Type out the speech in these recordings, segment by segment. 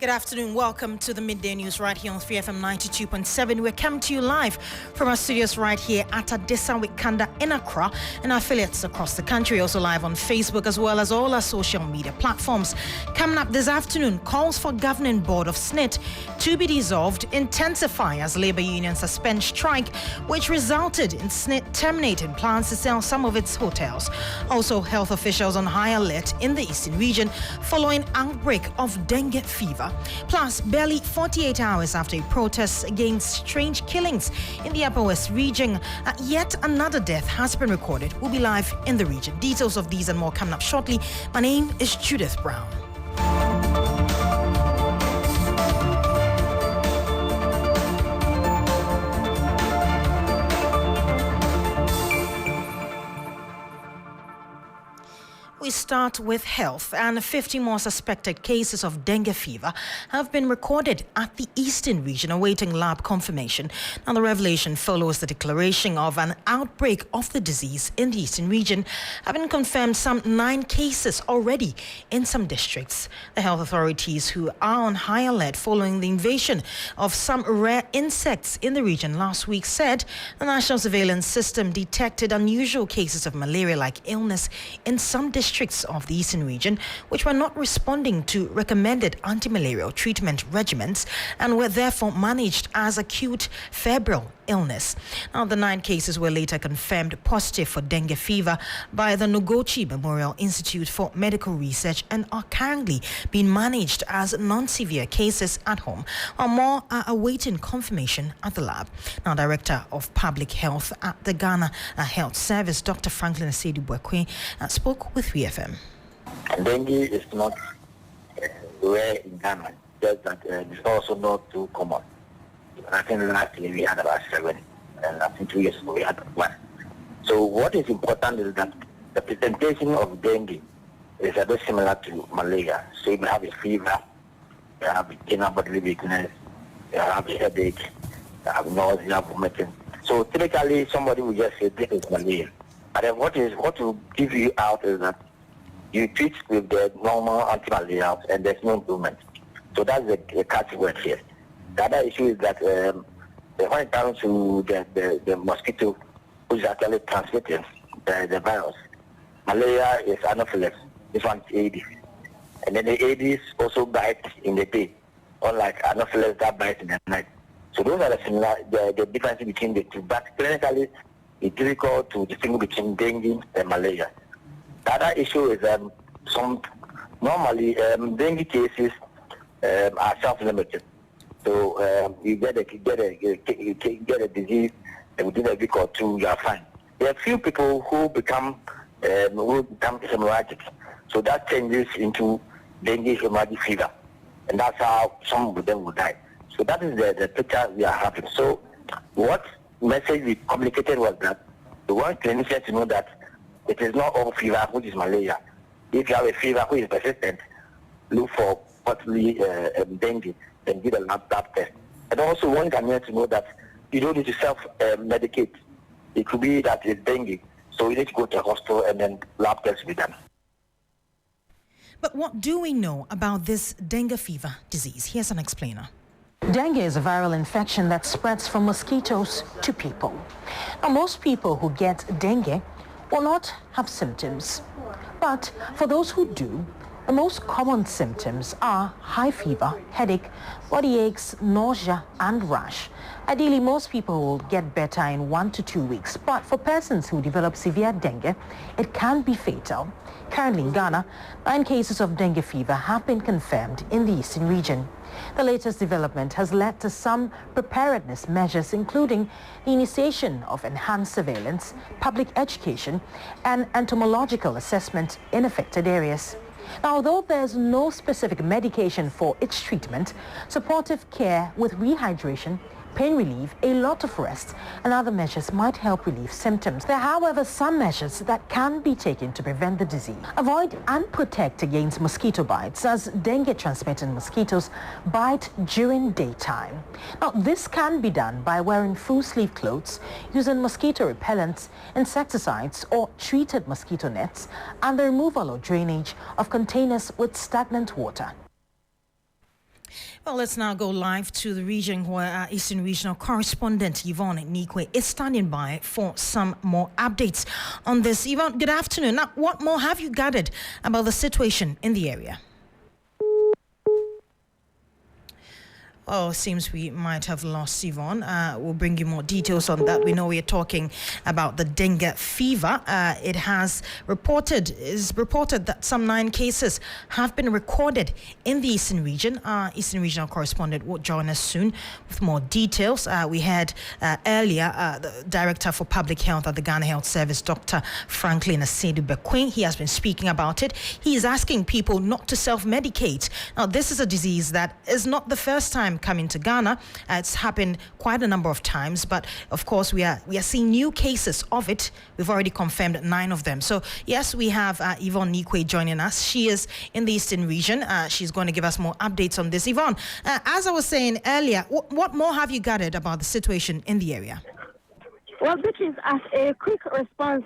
Good afternoon. Welcome to the Midday News right here on 3FM 92.7. We're coming to you live from our studios right here at Adisa Wikanda in Accra and our affiliates across the country. Also live on Facebook as well as all our social media platforms. Coming up this afternoon, calls for governing board of SNIT to be dissolved intensify as labor unions suspend strike, which resulted in SNIT terminating plans to sell some of its hotels. Also, health officials on high alert in the eastern region following outbreak of dengue fever. Plus, barely 48 hours after a protest against strange killings in the Upper West region, yet another death has been recorded. We'll be live in the region. Details of these and more coming up shortly. My name is Judith Brown. We start with health, and 50 more suspected cases of dengue fever have been recorded at the eastern region, awaiting lab confirmation. Now, the revelation follows the declaration of an outbreak of the disease in the eastern region, having confirmed some 9 cases already in some districts. The health authorities, who are on high alert following the invasion of some rare insects in the region last week, said the national surveillance system detected unusual cases of malaria-like illness in some districts of the eastern region, which were not responding to recommended anti-malarial treatment regimens and were therefore managed as acute febrile illness. Now, the 9 cases were later confirmed positive for dengue fever by the Nogochi Memorial Institute for Medical Research and are currently being managed as non-severe cases at home, while more are awaiting confirmation at the lab. Now, Director of Public Health at the Ghana Health Service, Dr. Franklin Asedi-Bwekwe, spoke with 3FM. Dengue is not rare in Ghana, just that it's also not too common. I think last year we had about 7, and I think 2 years ago we had 1. So what is important is that the presentation of dengue is a bit similar to malaria. So you may have a fever, you have general bodily weakness, you have a headache, you have nausea, vomiting. So typically somebody will just say this is malaria. But then what will give you out is that you treat with the normal antimalarials and there's no improvement. So that's the catch word here. The other issue is that when it comes to the mosquito, which is actually transmitting the virus, malaria is Anopheles, this one is Aedes. And then the Aedes also bite in the day, unlike Anopheles that bites in the night. So those are the differences between the two. But clinically, it's difficult to distinguish between dengue and malaria. The other issue is normally dengue cases are self-limited. So you get a disease, and within a week or 2, you are fine. There are few people who become hemorrhagic. So that changes into dengue hemorrhagic fever, and that's how some of them will die. So that is the picture we are having. So what message we communicated was that we want clinicians to know that it is not all fever which is malaria. If you have a fever which is persistent, look for possibly dengue and give a lab test. And also one can to know that you don't need to self-medicate. It could be that it's dengue, so you need to go to a hospital and then lab tests will be done. But what do we know about this dengue fever disease? Here's an explainer. Dengue is a viral infection that spreads from mosquitoes to people. Now, most people who get dengue will not have symptoms. But for those who do, the most common symptoms are high fever, headache, body aches, nausea, and rash. Ideally, most people will get better in 1 to 2 weeks, but for persons who develop severe dengue, it can be fatal. Currently in Ghana, 9 cases of dengue fever have been confirmed in the eastern region. The latest development has led to some preparedness measures, including the initiation of enhanced surveillance, public education, and entomological assessment in affected areas. Now, although there's no specific medication for its treatment, supportive care with rehydration, pain relief, a lot of rest, and other measures might help relieve symptoms. There are, however, some measures that can be taken to prevent the disease. Avoid and protect against mosquito bites, as dengue-transmitting mosquitoes bite during daytime. Now, this can be done by wearing full-sleeve clothes, using mosquito repellents, insecticides, or treated mosquito nets, and the removal or drainage of containers with stagnant water. Well, let's now go live to the region where our Eastern Regional correspondent Yvonne Nikwe is standing by for some more updates on this. Yvonne, good afternoon. Now, what more have you gathered about the situation in the area? Oh, seems we might have lost Yvonne. We'll bring you more details on that. We know we're talking about the dengue fever. It is reported that some 9 cases have been recorded in the Eastern region. Our Eastern Regional correspondent will join us soon with more details. We had earlier the Director for Public Health at the Ghana Health Service, Dr. Franklin Asedu Bequin. He has been speaking about it. He is asking people not to self-medicate. Now, this is a disease that is not the first time coming to Ghana. It's happened quite a number of times, but of course we are seeing new cases of it. We've already confirmed 9 of them. So yes, we have Yvonne Nikwe joining us. She is in the Eastern region. She's going to give us more updates on this. Yvonne, as I was saying earlier, what more have you gathered about the situation in the area? Well, Beatrice, as a quick response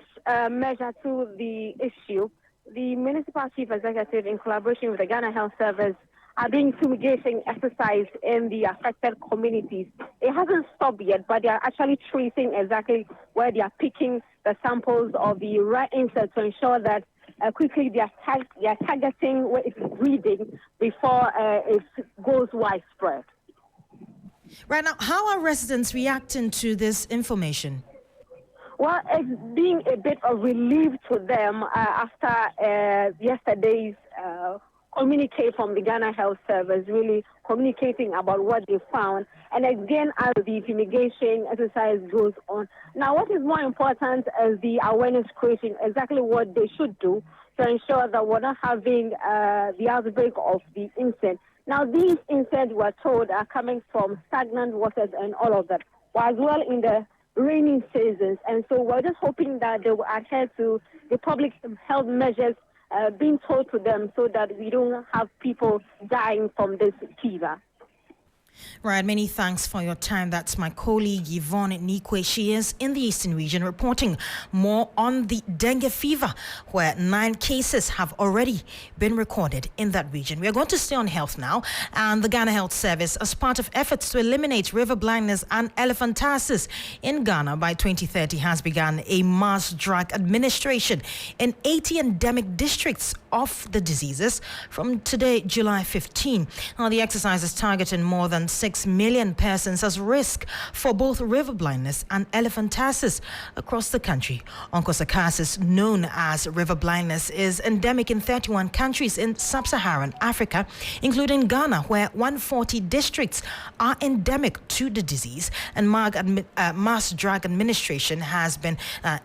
measure to the issue, the Municipal Chief Executive, in collaboration with the Ghana Health Service, are doing fumigation exercise in the affected communities. It hasn't stopped yet, but they are actually tracing exactly where they are picking the samples of the rare insects to ensure that quickly they are targeting where it's breeding before it goes widespread. Right now, how are residents reacting to this information? Well, it's being a bit of relief to them after yesterday's communicate from the Ghana Health Service, really communicating about what they found. And again, as the fumigation exercise goes on. Now, what is more important is the awareness creation, exactly what they should do to ensure that we're not having the outbreak of the insect. Now, these insects, we're told, are coming from stagnant waters and all of that, as well in the rainy seasons. And so we're just hoping that they will adhere to the public health measures being told to them so that we don't have people dying from this fever. Right, many thanks for your time. That's my colleague Yvonne Nikwe. She is in the Eastern region reporting more on the dengue fever, where 9 cases have already been recorded in that region. We are going to stay on health now, and the Ghana Health Service, as part of efforts to eliminate river blindness and elephantiasis in Ghana by 2030, has begun a mass drug administration in 80 endemic districts of the diseases from today, July 15. Now, the exercise is targeting more than 6 million persons as risk for both river blindness and elephantiasis across the country. Onchocerciasis, known as river blindness, is endemic in 31 countries in sub-Saharan Africa, including Ghana, where 140 districts are endemic to the disease, and mass drug administration has been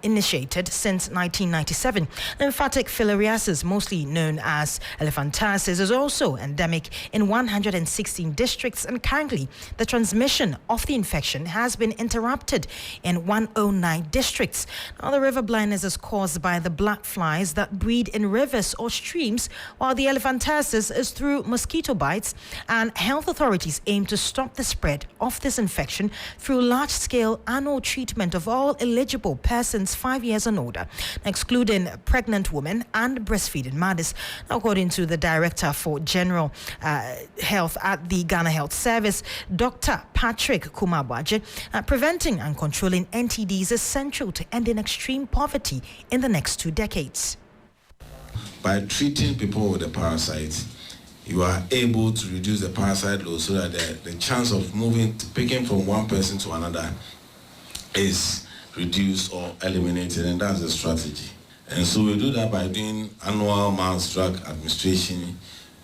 initiated since 1997. Lymphatic filariasis, mostly known as elephantiasis, is also endemic in 116 districts, and currently the transmission of the infection has been interrupted in 109 districts. Now, the river blindness is caused by the black flies that breed in rivers or streams, while the elephantiasis is through mosquito bites, and health authorities aim to stop the spread of this infection through large-scale annual treatment of all eligible persons 5 years and older, excluding pregnant women and breastfeeding mothers. According to the Director for General Health at the Ghana Health Service, Dr. Patrick Kumabwaje, preventing and controlling NTDs is central to ending extreme poverty in the next 2 decades. By treating people with the parasite, you are able to reduce the parasite load so that the chance of picking from one person to another is reduced or eliminated, and that's the strategy. And so we do that by doing annual mass drug administration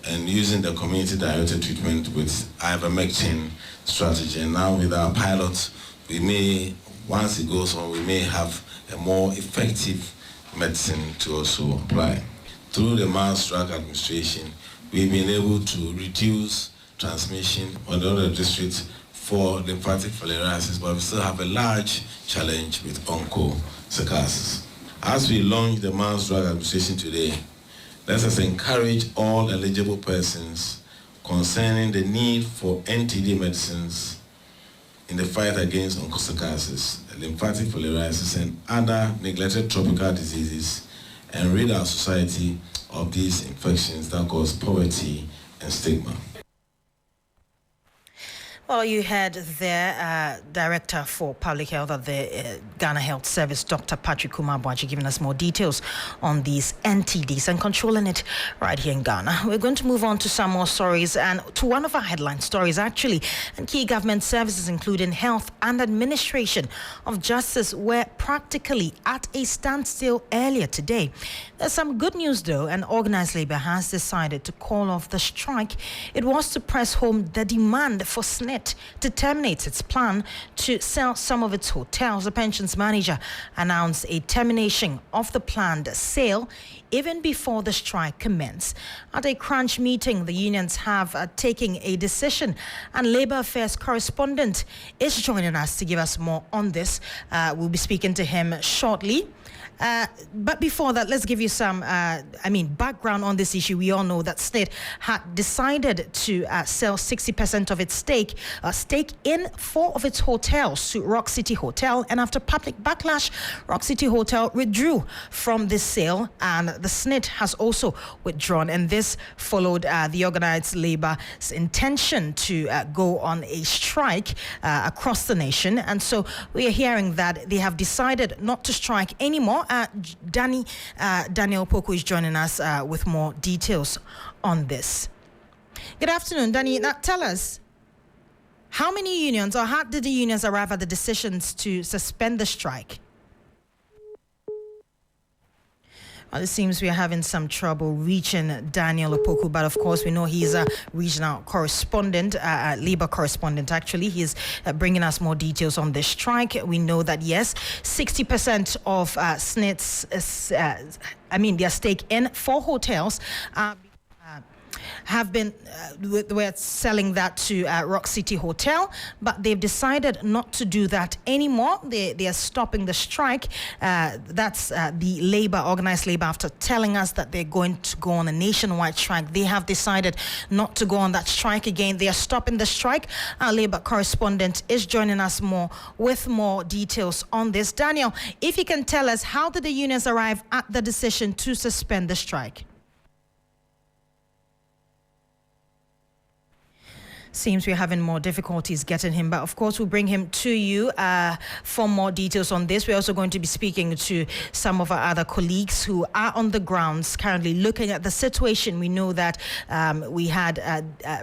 and using the community-directed treatment with ivermectin strategy. And now with our pilot, we may, once it goes on, we may have a more effective medicine to also apply. Through the mass drug administration, we've been able to reduce transmission on the other districts for lymphatic filariasis, but we still have a large challenge with onchocerciasis. As we launch the mass drug administration today, let us encourage all eligible persons concerning the need for NTD medicines in the fight against onchocerciasis, lymphatic filariasis, and other neglected tropical diseases, and rid our society of these infections that cause poverty and stigma. Well, you had their Director for Public Health at the Ghana Health Service, Dr. Patrick Kumabwaji, giving us more details on these NTDs and controlling it right here in Ghana. We're going to move on to some more stories and to one of our headline stories, actually. And key government services, including health and administration of justice, were practically at a standstill earlier today. There's some good news, though, and organized labor has decided to call off the strike. It was to press home the demand for SNIT to terminate its plan to sell some of its hotels. The pensions manager announced a termination of the planned sale even before the strike commenced. At a crunch meeting, the unions have taken a decision, and Labour Affairs correspondent is joining us to give us more on this. We'll be speaking to him shortly. But before that, let's give you some, background on this issue. We all know that SNIT had decided to sell 60% of its stake in 4 of its hotels to Rock City Hotel. And after public backlash, Rock City Hotel withdrew from this sale, and the SNIT has also withdrawn. And this followed the organized labor's intention to go on a strike across the nation. And so we are hearing that they have decided not to strike anymore. Daniel Poku is joining us with more details on this. Good afternoon, Danny. Now tell us, how many unions, or how did the unions arrive at the decisions to suspend the strike? Well, it seems we are having some trouble reaching Daniel Opoku, but of course we know he's a regional correspondent, labor correspondent actually. He's bringing us more details on this strike. We know that, yes, 60% of SNIT's, their stake in 4 hotels have been, we're selling that to Rock City Hotel, but they've decided not to do that anymore. They are stopping the strike. That's the organized labor, after telling us that they're going to go on a nationwide strike. They have decided not to go on that strike again. They are stopping the strike. Our labor correspondent is joining us with more details on this. Daniel, if you can tell us, how did the unions arrive at the decision to suspend the strike? Seems we're having more difficulties getting him, but of course we'll bring him to you for more details on this. We're also going to be speaking to some of our other colleagues who are on the grounds currently looking at the situation. We know that we had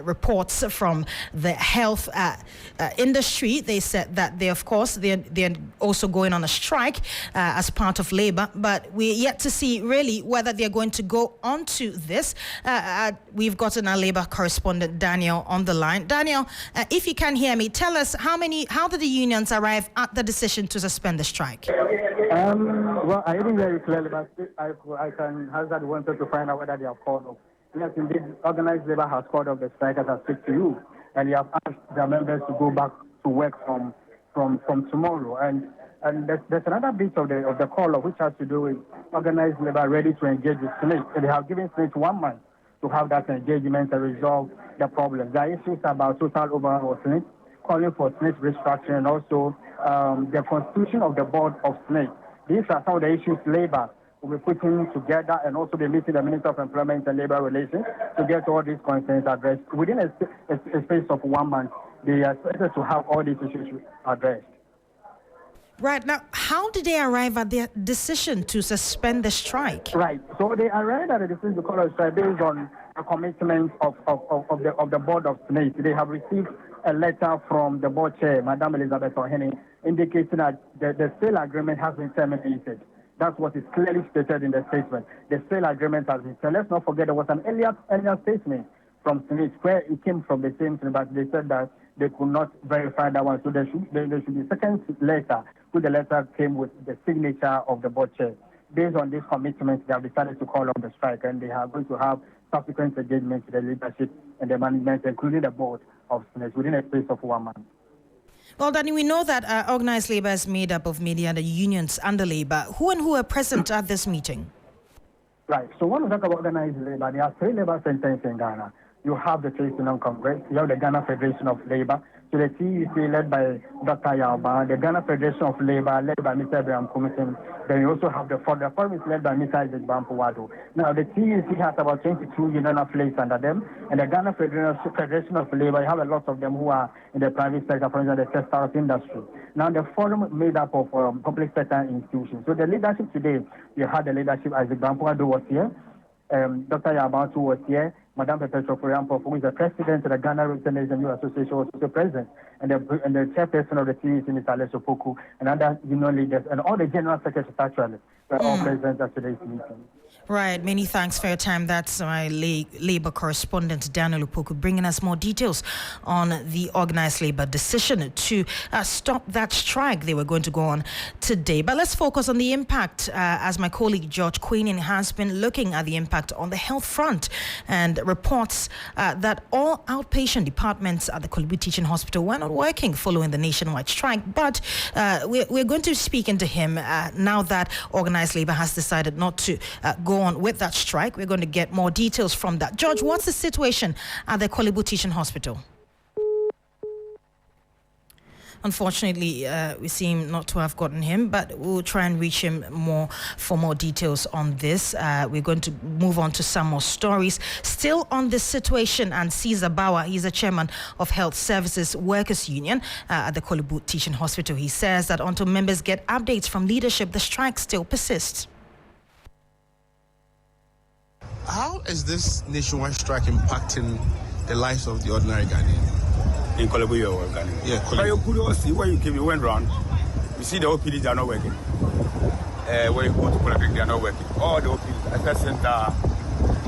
reports from the health industry. They said that they're also going on a strike as part of labor, but we're yet to see really whether they're going to go on to this. We've gotten our labor correspondent Daniel on the line. Daniel, if you can hear me, tell us how did the unions arrive at the decision to suspend the strike? Well, I didn't hear you clearly, but I can hazard wanted to find out whether they have called off. Yes, indeed, organized labor has called off the strike, as I speak to you, and they have asked their members to go back to work from tomorrow. And there's another bit of the call off which has to do with organized labor ready to engage with SNIT. They have given SNIT 1 month to have that engagement and resolve the problems. There are issues about total overhaul of SNIT, calling for SNIT restructuring, and also the constitution of the board of SNIT. These are some of the issues labor will be putting together, and also be meeting the Minister of Employment and Labor Relations to get all these concerns addressed. Within a space of 1 month, they are expected to have all these issues addressed. Right. Now, how did they arrive at their decision to suspend the strike? Right. So they arrived at a decision to call a strike based on a commitment of the board of SNIT. They have received a letter from the board chair, Madam Elizabeth Ohene, indicating that the sale agreement has been terminated. That's what is clearly stated in the statement. The sale agreement has been terminated. Let's not forget there was an earlier statement from SNIT where it came from the same thing, but they said that they could not verify that one. So there should be a second letter, where the letter came with the signature of the board chair. Based on this commitment, they have decided to call off the strike, and they are going to have subsequent engagement with the leadership and the management, including the board of SNIT, within a space of 1 month. Well, Danny, we know that organized labor is made up of media, the unions and the labor. Who are present at this meeting? Right. So when we talk about organized labor, there are 3 labor centers in Ghana. You have the Trade Union Congress, you have the Ghana Federation of Labor, So the TUC led by Dr. Yalba, the Ghana Federation of Labor led by Mr. Abraham Commission. Then we also have the forum. The forum is led by Mr. Isaac Bampuwado. Now the TUC has about 22 union affiliates under them, and the Ghana Federation of Labor, you have a lot of them who are in the private sector, for example, the textiles industry. Now the forum made up of public sector institutions. So the leadership today, we had the leadership. Isaac Bampuwado was here. Dr. Yabatu was here. Madame Perpetua Koryampo, who is the president of the Ghana Retainers Youth Association, was also present. And the chairperson of the TUC, Mr. Alessio Poku, and other union leaders, and all the general secretaries actually were all present at today's meeting. Right, many thanks for your time. That's my labor correspondent, Daniel Upoku, bringing us more details on the organized labor decision to stop that strike they were going to go on today. But let's focus on the impact, as my colleague George Queenan has been looking at the impact on the health front and reports that all outpatient departments at the Kolebu Teaching Hospital were not working following the nationwide strike. But we're going to speak into him now that organized labor has decided not to go on with that strike. We're going to get more details from that. George, what's the situation at the Kolebu Teaching Hospital? Unfortunately, we seem not to have gotten him, but we'll try and reach him for more details on this. We're going to move on to some more stories. Still on this situation, and Caesar Bauer, he's the chairman of Health Services Workers Union at the Kolebu Teaching Hospital. He says that until members get updates from leadership, the strike still persists. How is this nationwide strike impacting the lives of the ordinary Ghanaian? In Kolebu, you're working. Yeah, But you could see where you came, you went round. You see the OPDs are not working. Where you go to Kolebu, they are not working. All the OPDs, Access Center,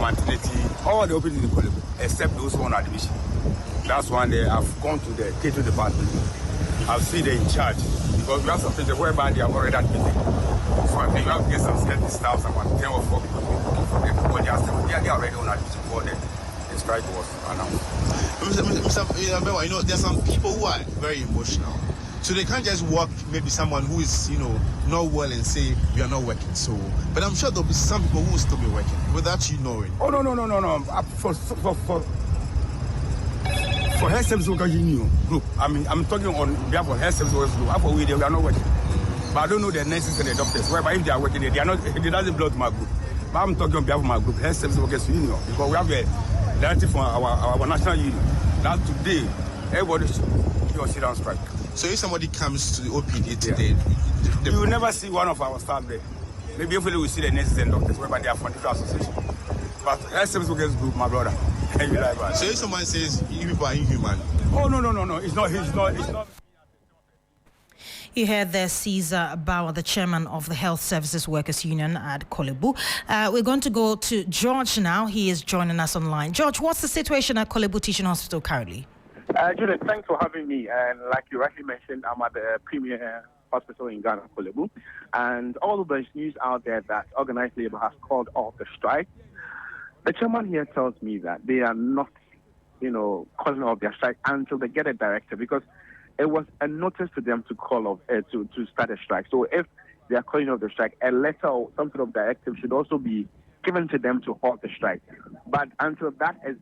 maternity, all the OPDs in Kolebu, except those who are on admission. That's when they have gone to the K2 department. I've seen them in charge. Because we have some patients whereby they are already admitted. So I think you have to get some skeleton staff, about 10 or 4 people looking for them. Because they are already on admission before the strike was announced. Mr. Bewa, there are some people who are very emotional. So they can't just walk, maybe someone who is, not well and say, we are not working. So, but I'm sure there'll be some people who will still be working without you knowing. Oh, no. For Health Service Workers Union Group, I'm talking on behalf of Health Service Workers Group. We are not working. But I don't know the nurses and the doctors. Whereby if they are working, they are not. It doesn't belong to my group. But I'm talking on behalf of my group, Health Service Workers Union, because we have a directive from our national union that today everybody should sit down strike. So if somebody comes to the OPD today, you will never see one of our staff there. Maybe hopefully we see the nurses and doctors, whereby they are from the association. But Health Service Workers Group, my brother. So if someone says you people are inhuman. Oh no. It's not. You heard there Caesar Bauer, the chairman of the Health Services Workers Union at Kolebu. We're going to go to George now. He is joining us online. George, what's the situation at Kolebu Teaching Hospital currently? Judith, thanks for having me. And like you rightly mentioned, I'm at the premier hospital in Ghana, Kolebu. And all of the news out there that organized labor has called off the strike. The chairman here tells me that they are not, calling off their strike until they get a directive, because it was a notice to them to call off, to start a strike. So if they are calling off the strike, a letter or some sort of directive should also be given to them to halt the strike. But until that is,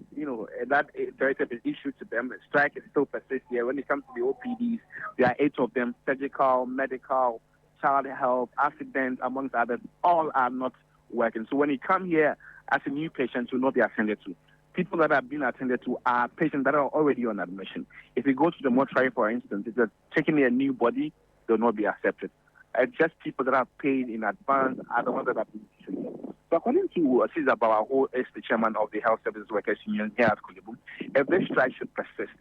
that directive is issued to them, the strike is still persists here. When it comes to the OPDs, there are 8 of them: surgical, medical, child health, accidents, amongst others. All are not working. So when you come here as a new patient, you will not be attended to. People that have been attended to are patients that are already on admission. If you go to the mortuary, for instance, if you're taking a new body, they will not be accepted. Just people that have paid in advance are the ones that have been treated. So according to Caesar Bauer, who is the chairman of the Health Services Workers Union here at Kolebu, if this strike should persist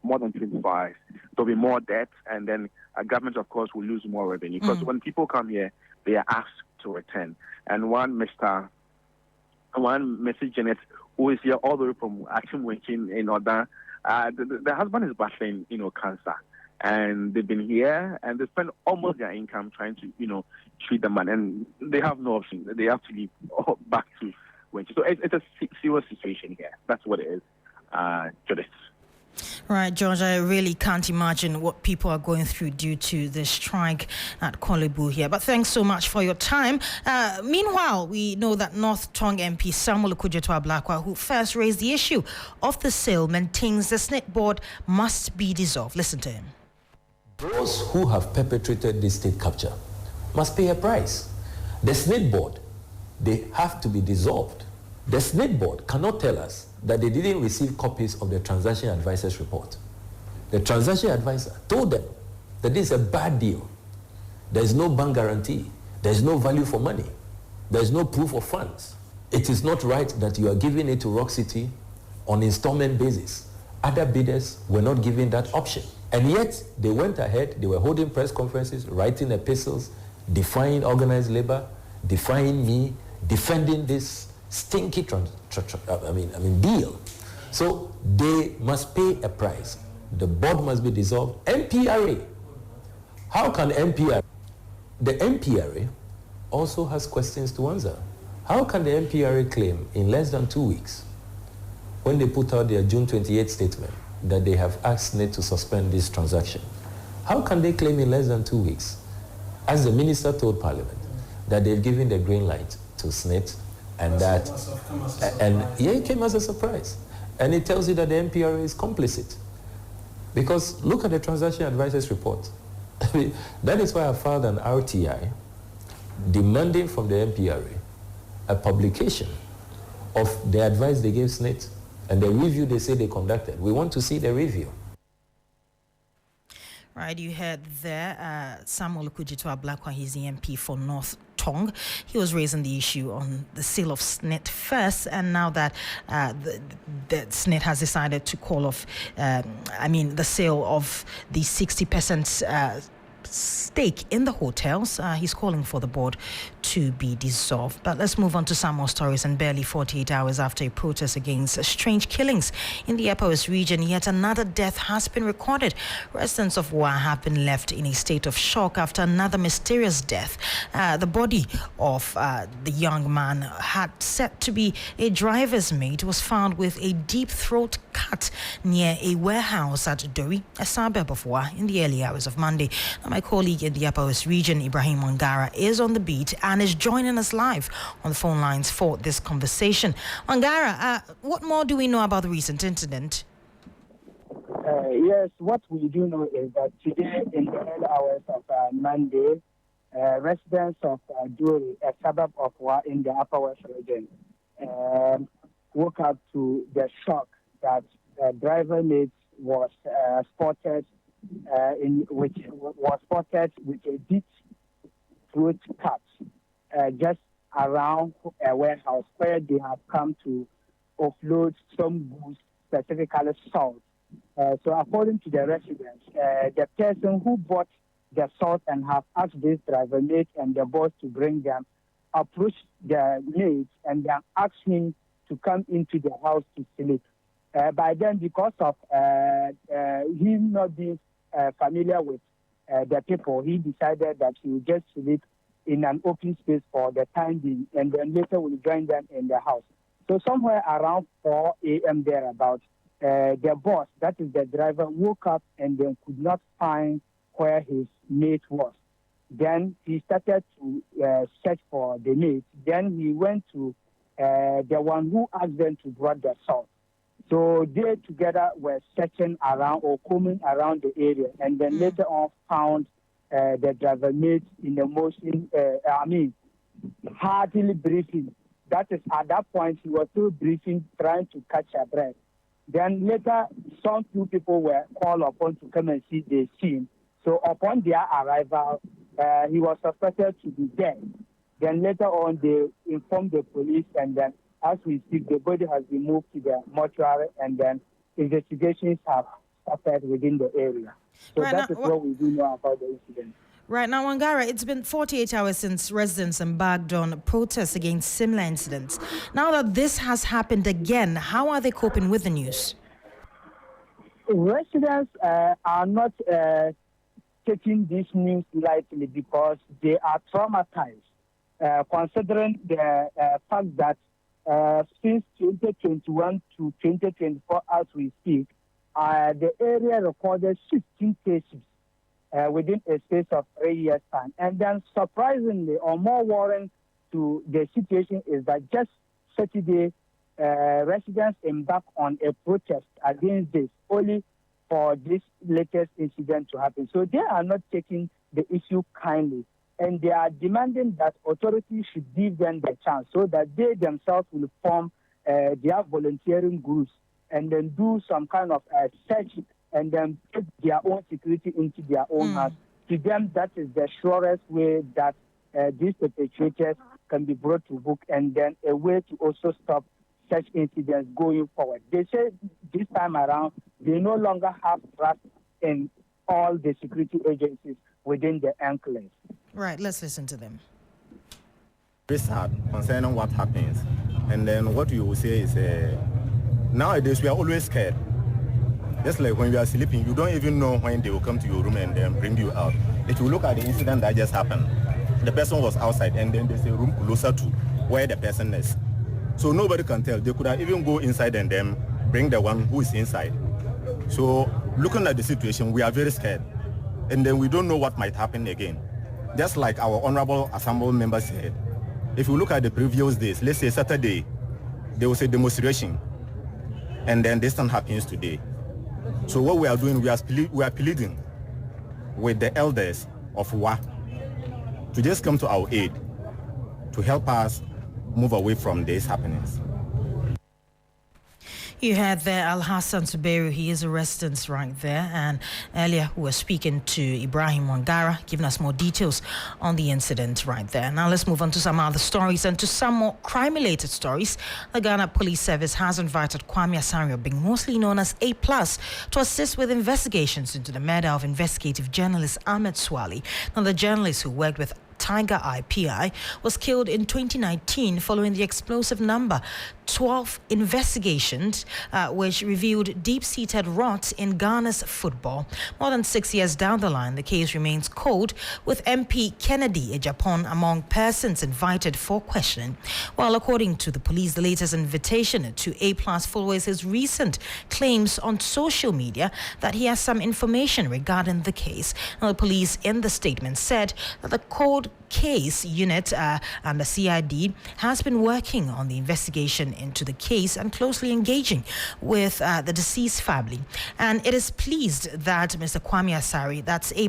more than 25, there'll be more debt, and then government, of course, will lose more revenue. Because when people come here, they are asked to return. And one Mrs. Janet, who is here all the way from Action Winkin in Oda, the husband is battling, cancer. And they've been here, and they spend almost their income trying to, treat the man. And they have no option. They have to leave back to Winkin. So it's a serious situation here. That's what it is, Judith. Right, George, I really can't imagine what people are going through due to the strike at Kolebu here. But thanks so much for your time. Meanwhile, we know that North Tong MP Samuel Okudzeto-Ablakwa, who first raised the issue of the sale, maintains the SNIT board must be dissolved. Listen to him. Those who have perpetrated this state capture must pay a price. The SNIT board, they have to be dissolved. The SNIT board cannot tell us that they didn't receive copies of the transaction advisor's report. The transaction advisor told them that this is a bad deal. There is no bank guarantee. There is no value for money. There is no proof of funds. It is not right that you are giving it to Rock City on installment basis. Other bidders were not given that option. And yet, they went ahead, they were holding press conferences, writing epistles, defying organized labor, defying me, defending this stinky deal. So they must pay a price. The board must be dissolved. MPRA. How can MPRA? The MPRA also has questions to answer. How can the MPRA claim in less than 2 weeks, when they put out their June 28 statement, that they have asked SNIT to suspend this transaction? How can they claim in less than 2 weeks, as the minister told Parliament, that they've given the green light to SNIT, and that, it came as a surprise. And it tells you that the MPRA is complicit. Because look at the transaction advisor's report. That is why I filed an RTI demanding from the MPRA a publication of the advice they gave SNIT and the review they say they conducted. We want to see the review. Right, you heard there, Samuel Okudzeto-Ablakwa, he's the MP for North Tong. He was raising the issue on the sale of SNIT first, and now that the SNIT has decided to call off, the sale of the 60% stake in the hotels, he's calling for the board to be dissolved. But let's move on to some more stories. And barely 48 hours after a protest against strange killings in the Upper West region, yet another death has been recorded. Residents of Wa have been left in a state of shock after another mysterious death. The body of the young man, had said to be a driver's mate, was found with a deep throat cut near a warehouse at Dori, a suburb of Wa, in the early hours of Monday. Now, my colleague in the Upper West region, Ibrahim Wangara, is on the beat and is joining us live on the phone lines for this conversation. Wangara, what more do we know about the recent incident? Yes, what we do know is that today in the early hours of Monday, residents of Duri, a suburb of Wa in the Upper West region, woke up to the shock that driver mate was spotted with a deep throat cut just around a warehouse where they have come to offload some goods, specifically salt. So according to the residents, the person who bought the salt and have asked this driver mate and the boss to bring them approached the mate and then asked him to come into the house to sleep. By then, because of him not being familiar with the people, he decided that he would just sleep in an open space for the time being, and then later will join them in the house. So somewhere around 4 a.m. thereabout, the boss, that is the driver, woke up and then could not find where his mate was. Then he started to search for the mate. Then he went to the one who asked them to bring the salt. So they together were searching around or combing around the area, and then later on found the driver mate in the motion, hardly breathing. That is, at that point, he was still breathing, trying to catch a breath. Then later, some few people were called upon to come and see the scene. So upon their arrival, he was suspected to be dead. Then later on, they informed the police, and then as we speak, the body has been moved to the mortuary, and then investigations have started within the area. So right that now, is what we do know about the incident. Right now, Wangara, it's been 48 hours since residents embarked on protests against similar incidents. Now that this has happened again, how are they coping with the news? Residents are not taking this news lightly because they are traumatized, considering the fact that since 2021 to 2024, as we speak, the area recorded 16 cases within a space of 3 years' time. And then surprisingly, or more worrying to the situation, is that just Saturday, residents embarked on a protest against this, only for this latest incident to happen. So they are not taking the issue kindly, and they are demanding that authorities should give them the chance so that they themselves will form their volunteering groups and then do some kind of search and then put their own security into their own hands. To them, that is the surest way that these perpetrators can be brought to book, and then a way to also stop such incidents going forward. They say this time around, they no longer have trust in all the security agencies within the enclave. Right, let's listen to them. Very sad concerning what happens. And then what you will say is, nowadays we are always scared. Just like when you are sleeping, you don't even know when they will come to your room and then bring you out. If you look at the incident that just happened, the person was outside and then there's a room closer to where the person is. So nobody can tell. They could have even go inside and then bring the one who is inside. So looking at the situation, we are very scared. And then we don't know what might happen again. Just like our honorable assembly member said, if you look at the previous days, let's say Saturday, there was a demonstration. And then this thing happens today. So what we are doing, we are pleading with the elders of WA to just come to our aid, to help us move away from these happenings. You had there Al Hassan Suberu. He is a resident right there. And earlier we were speaking to Ibrahim Wangara, giving us more details on the incident right there. Now let's move on to some other stories and to some more crime-related stories. The Ghana Police Service has invited Kwame Asario, being mostly known as A+, to assist with investigations into the murder of investigative journalist Ahmed Swali. Now the journalist who worked with Tiger Eye PI was killed in 2019 following the explosive number 12 investigations which revealed deep-seated rot in Ghana's football. More than 6 years down the line, the case remains cold, with MP Kennedy Ejapon among persons invited for questioning. Well, according to the police, the latest invitation to A+ follows his recent claims on social media that he has some information regarding the case. Now, the police in the statement said that the cold case unit and the CID has been working on the investigation into the case and closely engaging with the deceased family. And it is pleased that Mr. Kwame Asari, that's A+,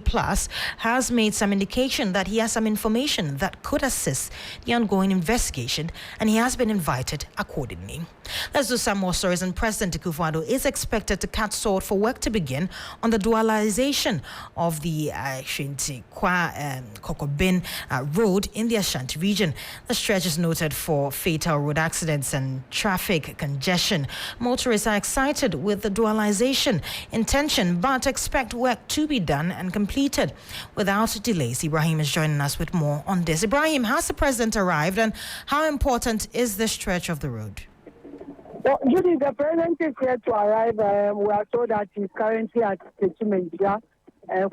has made some indication that he has some information that could assist the ongoing investigation, and he has been invited accordingly. Let's do some more stories. And President Akufo-Addo is expected to cut short for work to begin on the dualization of the Kokobin road in the Ashanti region. The stretch is noted for fatal road accidents and traffic congestion. Motorists are excited with the dualization intention, but expect work to be done and completed without delays. Ibrahim is joining us with more on this. Ibrahim, has the president arrived, and how important is this stretch of the road? Well, Judith, the president is here to arrive. We are told that he's currently at Techimentia,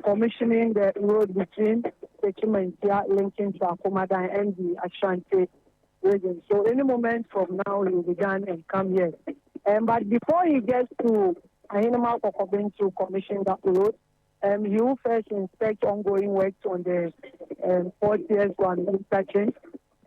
commissioning the road between Techimentia linking to Akomadan and the Ashanti region. So any moment from now, he will begin and come here. But before he gets to Ahinema Kokobin to commission that road, he will first inspect ongoing works on the 4th years one interchange.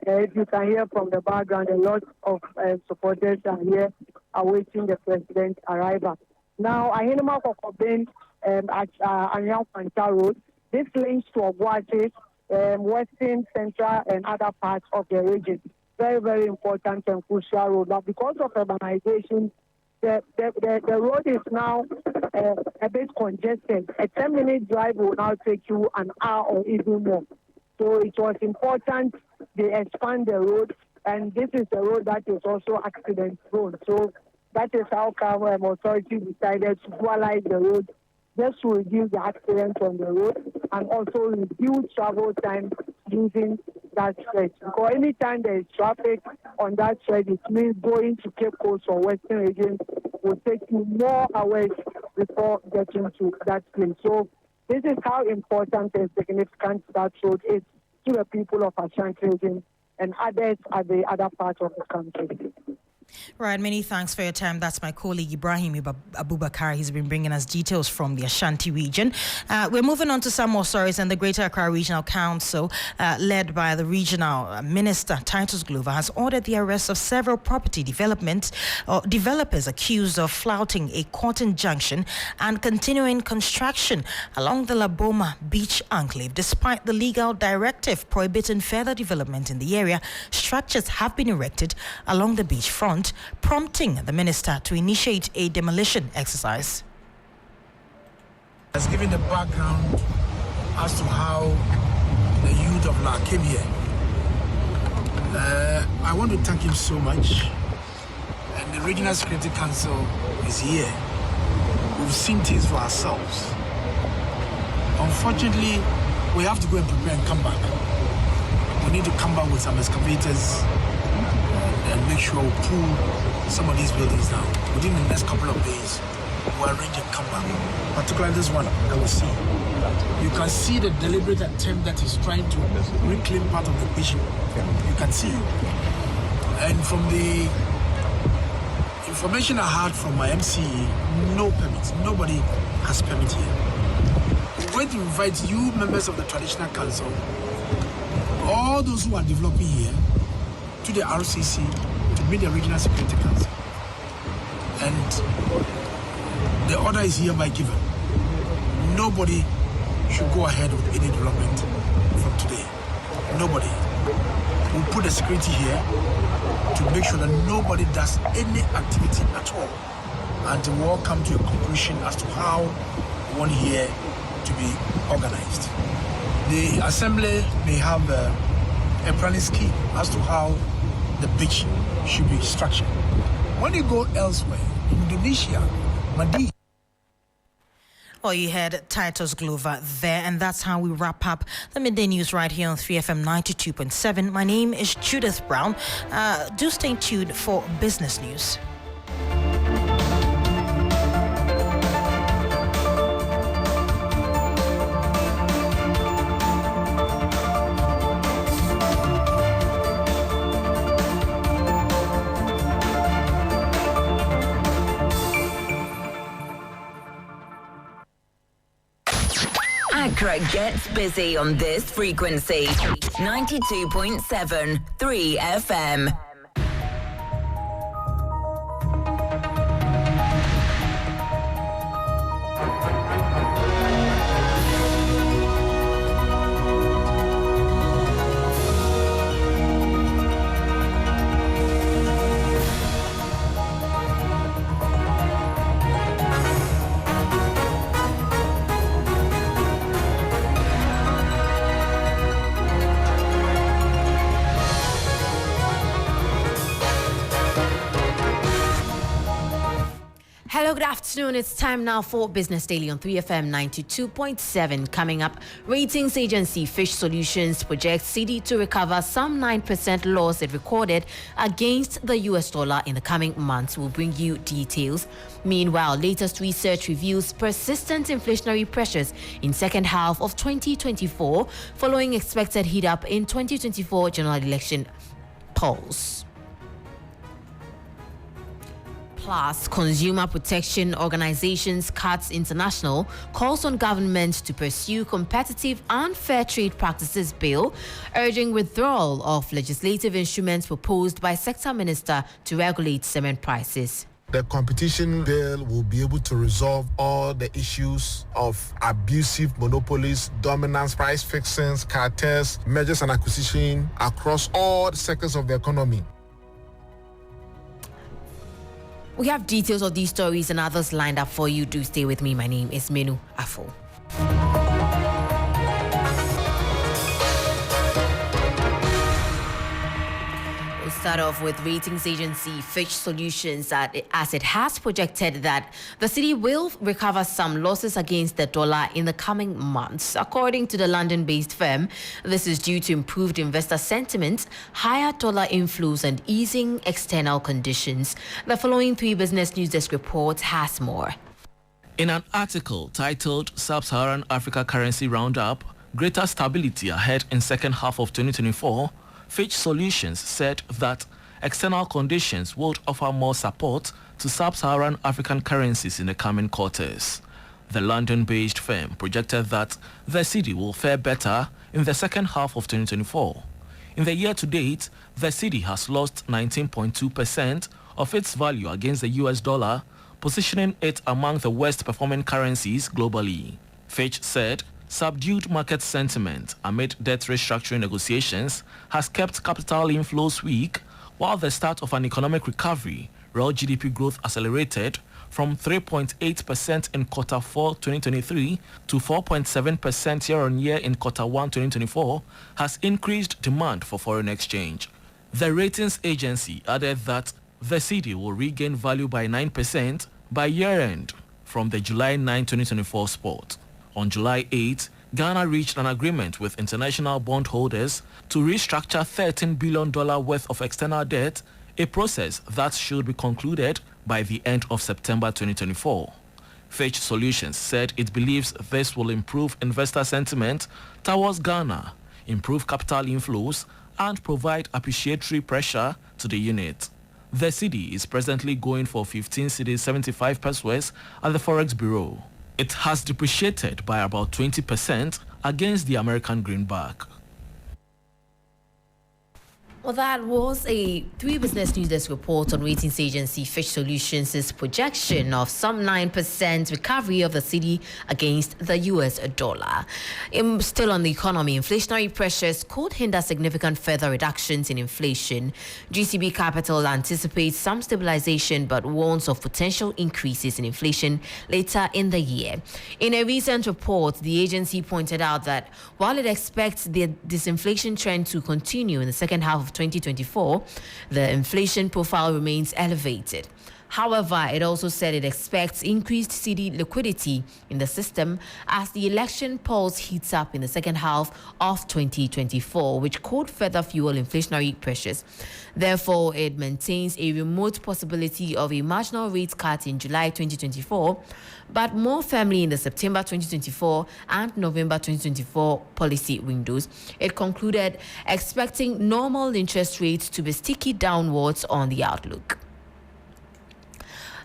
If you can hear from the background, a lot of supporters are here awaiting the president's arrival. Now, Ahinema Kokobin at Anyang Fanta Road, this links to Obuasi, Western, Central, and other parts of the region. Very, very important and crucial road. But because of urbanization, the road is now a bit congested. A 10-minute drive will now take you an hour or even more. So it was important they expand the road, and this is a road that is also accident-prone. So that is how authorities decided to dualize the road, just to reduce the accidents on the road and also reduce travel time using that stretch. Because anytime there is traffic on that stretch, it means going to Cape Coast or Western region will take you more hours before getting to that place. So this is how important and significant that road is to the people of Ashanti region and others at the other parts of the country. Right, many thanks for your time. That's my colleague Ibrahim Abubakar. He's been bringing us details from the Ashanti region. We're moving on to some more stories, and the Greater Accra Regional Council, led by the Regional Minister Titus Glover, has ordered the arrest of several property developers accused of flouting a court injunction and continuing construction along the Laboma Beach Enclave. Despite the legal directive prohibiting further development in the area, structures have been erected along the beachfront, prompting the minister to initiate a demolition exercise. Has given the background as to how the youth of La came here. I want to thank him so much. And the Regional Security Council is here. We've seen things for ourselves. Unfortunately, we have to go and prepare and come back. We need to come back with some excavators and make sure we pull some of these buildings down. Within the next couple of days, we'll arrange and come back. Particularly this one that we see. You can see the deliberate attempt that he's trying to reclaim part of the beach. You can see. And from the information I had from my MCE, no permits. Nobody has permit here. We're going to invite you, members of the Traditional Council, all those who are developing here, to the RCC to meet the Regional Security Council. And the order is hereby given. Nobody should go ahead with any development from today. Nobody. We'll put the security here to make sure that nobody does any activity at all until we all come to a conclusion as to how we want here to be organized. The assembly may have a planning scheme as to how the beach should be structured. When you go elsewhere, Indonesia, Midday. Well, you heard Titus Glover there, and that's how we wrap up the Midday News right here on 3FM 92.7. My name is Judith Brown. Do stay tuned for business news. Accra gets busy on this frequency. 92.7 3FM. Hello, good afternoon. It's time now for Business Daily on 3FM 92.7. Coming up, ratings agency Fish Solutions projects CD to recover some 9% loss it recorded against the US dollar in the coming months. We'll bring you details. Meanwhile, latest research reveals persistent inflationary pressures in second half of 2024 following expected heat up in 2024 general election polls. Plus, Consumer Protection Organizations CATS International calls on government to pursue competitive and fair trade practices bill, urging withdrawal of legislative instruments proposed by sector minister to regulate cement prices. The competition bill will be able to resolve all the issues of abusive monopolies, dominance, price fixings, cartels, mergers and acquisition across all sectors of the economy. We have details of these stories and others lined up for you. Do stay with me. My name is Manu Afful. We'll start off with ratings agency Fitch Solutions as it has projected that the city will recover some losses against the dollar in the coming months. According to the London-based firm, this is due to improved investor sentiment, higher dollar inflows and easing external conditions. The following 3 Business News Desk report has more. In an article titled Sub-Saharan Africa Currency Roundup, Greater Stability Ahead in Second Half of 2024, Fitch Solutions said that external conditions would offer more support to sub-Saharan African currencies in the coming quarters. The London-based firm projected that the cedi will fare better in the second half of 2024. In the year to date, the cedi has lost 19.2% of its value against the US dollar, positioning it among the worst-performing currencies globally. Fitch said subdued market sentiment amid debt restructuring negotiations has kept capital inflows weak, while the start of an economic recovery, real GDP growth accelerated from 3.8% in quarter 4 2023 to 4.7% year-on-year in quarter 1 2024, has increased demand for foreign exchange. The ratings agency added that the cedi will regain value by 9% by year-end from the July 9, 2024 spot. On July 8, Ghana reached an agreement with international bondholders to restructure $13 billion worth of external debt, a process that should be concluded by the end of September 2024. Fitch Solutions said it believes this will improve investor sentiment towards Ghana, improve capital inflows, and provide appreciatory pressure to the unit. The cedi is presently going for 15 cedis 75 pesos at the Forex Bureau. It has depreciated by about 20% against the American greenback. Well, that was a 3 Business News Desk report on ratings agency Fitch Solutions' projection of some 9% recovery of the cedi against the US dollar. Still on the economy, inflationary pressures could hinder significant further reductions in inflation. GCB Capital anticipates some stabilization but warns of potential increases in inflation later in the year. In a recent report, the agency pointed out that while it expects the disinflation trend to continue in the second half of 2024, the inflation profile remains elevated. However, it also said it expects increased cedi liquidity in the system as the election pulse heats up in the second half of 2024, which could further fuel inflationary pressures. Therefore, it maintains a remote possibility of a marginal rate cut in July 2024, but more firmly in the September 2024 and November 2024 policy windows. It concluded expecting normal interest rates to be sticky downwards on the outlook.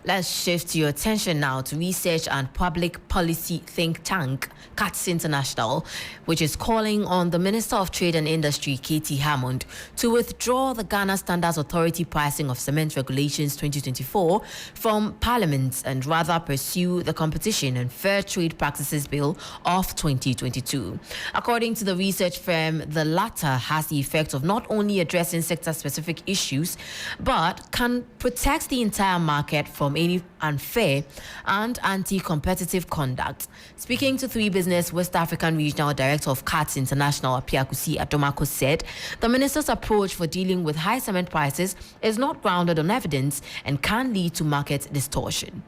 Let's shift your attention now to research and public policy think tank CATS International, which is calling on the Minister of Trade and Industry, Katie Hammond, to withdraw the Ghana Standards Authority pricing of cement regulations 2024 from Parliament and rather pursue the Competition and Fair Trade Practices Bill of 2022. According to the research firm, the latter has the effect of not only addressing sector-specific issues, but can protect the entire market from any unfair and anti-competitive conduct. Speaking to 3 Business, West African Regional Director of CATS International, Apiakusi Adomako, said the minister's approach for dealing with high cement prices is not grounded on evidence and can lead to market distortion.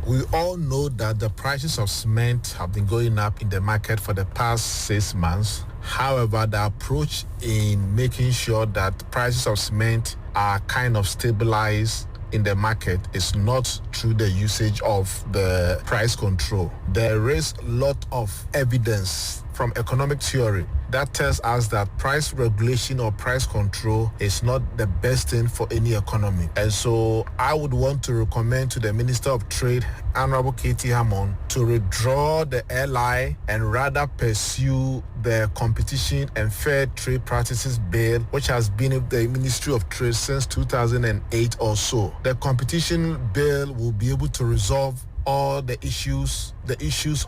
We all know that the prices of cement have been going up in the market for the past 6 months. However, the approach in making sure that prices of cement are kind of stabilized in the market is not through the usage of the price control. There is a lot of evidence from economic theory that tells us that price regulation or price control is not the best thing for any economy. And so I would want to recommend to the Minister of Trade, Honorable Katie Hammond, to withdraw the LI and rather pursue the Competition and Fair Trade Practices Bill, which has been in the Ministry of Trade since 2008 or so. The Competition Bill will be able to resolve all the issues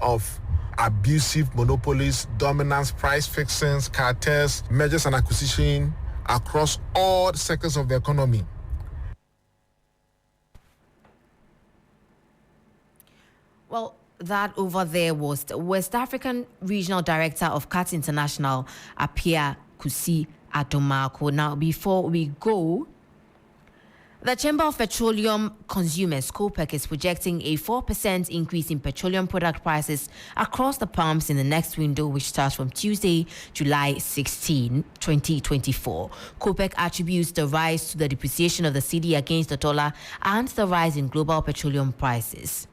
of abusive monopolies, dominance, price fixings, cartels, mergers and acquisition across all sectors of the economy. Well, that over there was the West African Regional Director of CATS International, Apiakusi Adomako. Now, before we go, the Chamber of Petroleum Consumers, COPEC, is projecting a 4% increase in petroleum product prices across the pumps in the next window, which starts from Tuesday, July 16, 2024. COPEC attributes the rise to the depreciation of the cedi against the dollar and the rise in global petroleum prices.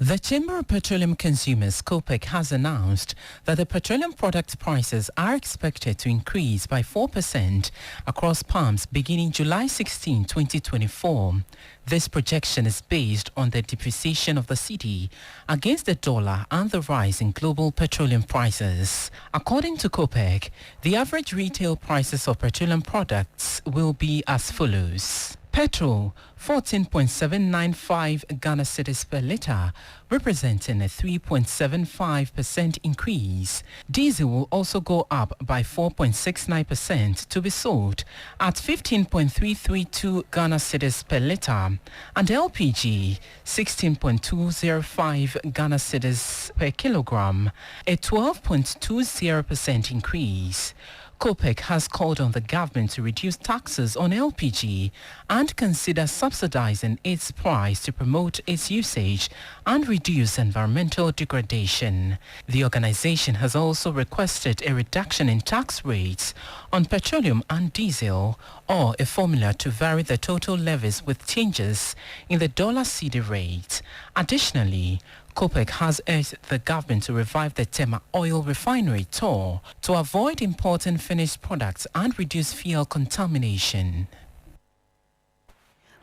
The Chamber of Petroleum Consumers, COPEC, has announced that the petroleum product prices are expected to increase by 4% across pumps beginning July 16, 2024. This projection is based on the depreciation of the cedi against the dollar and the rise in global petroleum prices. According to COPEC, the average retail prices of petroleum products will be as follows. Petrol, 14.795 Ghana cedis per litre, representing a 3.75% increase. Diesel will also go up by 4.69% to be sold at 15.332 Ghana cedis per litre, and LPG, 16.205 Ghana cedis per kilogram, a 12.20% increase. COPEC has called on the government to reduce taxes on LPG and consider subsidizing its price to promote its usage and reduce environmental degradation. The organization has also requested a reduction in tax rates on petroleum and diesel, or a formula to vary the total levies with changes in the dollar-cedi rate. Additionally, COPEC has urged the government to revive the Tema oil refinery tour to avoid importing finished products and reduce fuel contamination.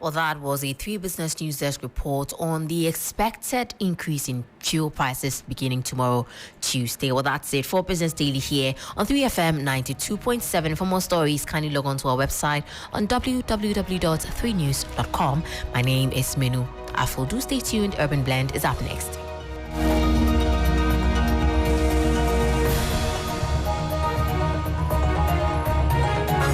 Well, that was a 3 Business News Desk report on the expected increase in fuel prices beginning tomorrow, Tuesday. Well, that's it for Business Daily here on 3FM 92.7. For more stories, kindly log on to our website on www.3news.com. My name is Manu Afful. Do stay tuned. Urban Blend is up next.